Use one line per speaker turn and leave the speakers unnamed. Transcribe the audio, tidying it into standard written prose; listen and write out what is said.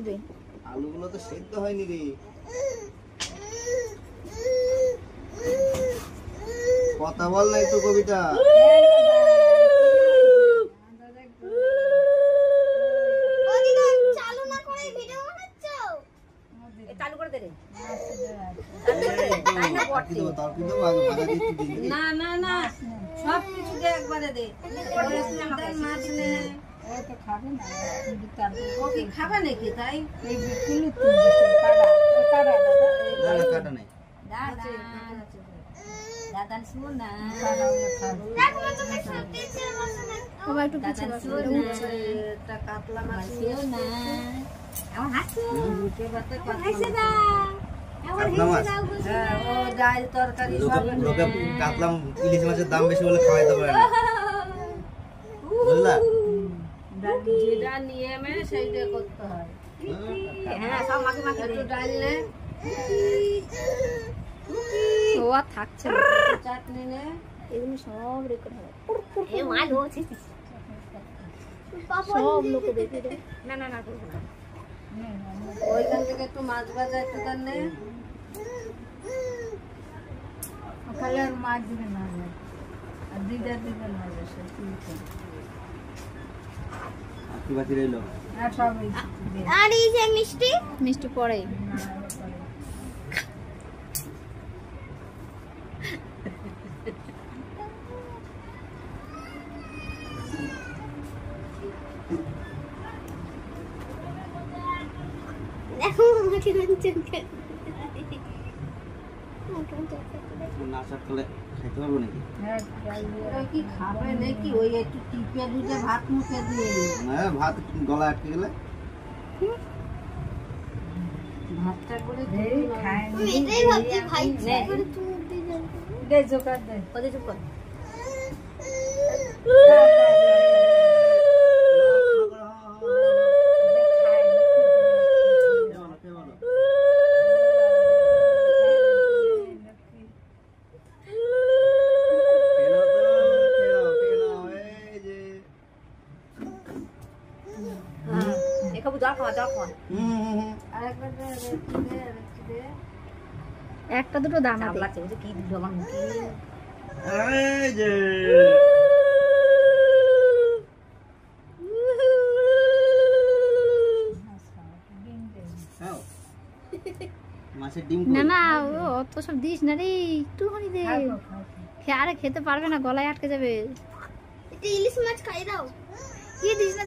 দে।
আলুগুলো তো সেদ্ধ হয়নি রে। কথা বল না একটু কবিতা।
চালু না করে ভিডিও বানাচ্ছ?
চালু করে দে রে। না না না সব কিছু দে একবারে দে। মাছ নে। ও কি খাবে নাকি তাই?
কাটা নাই।
দাদা শুন না।
একটু পিছিয়ে বসো।
এটা কাতলা মাছ
না
আমার হাসি মুখে বাতে
হাসে না আমার
কাতলা মাছ।
হ্যাঁ ও ডাল তরকারি সব
লোকে কাতলা ইলিশ মাছের দাম বেশি বলে খাওয়াইতে পারে না। বুঝলা?
যেটা নিয়মে সেইটা করতে হয়।
হ্যাঁ সব মাকে মাকে
একটু ডাল নে,
ও আর থাকছে না।
চাটনি নে,
এগুলো সব রেকর্ড হবে।
এ মা লোছে
সব লোকে দেখে রে।
না না না করবো না
ওইখান থেকে একটু মাছ ভাজা একটু দেন নে।
খালি আর মাছ দিবে না আর দিদার দিবে না
কি বাকি রইলো?
আর সব
আর এই যে মিষ্টি
মিষ্টি পড়ে।
দেখো আমাকে রঞ্জন করে
না সব খেলে খাইতে পারবো নাকি?
ওই কি খাবে নাকি? ওই একটু টিপে দুধে ভাত মুখে দিয়ে
না ভাত গলা আটকে গেলে
ভাতটা করে
খায়
আমি এটাই ভাবছি ভাই করে তুমি দিয়ে যাবে
দে জোকার দে
ওদের চুপ কর এখানে জল খাওয়া
আরেকবার দে, দে।
একটা দুটো দানা
চাপ
দে।
লাগছে বুঝে কি দিল আমার মুখে
এই যে খাও। মাছের ডিম
না না ও অত সব দিস না রে, একটুখানি দে। আরে খেতে পারবে না, গলায় আটকে যাবে।
এটা ইলিশ মাছ খাই দাও
কি দিস না।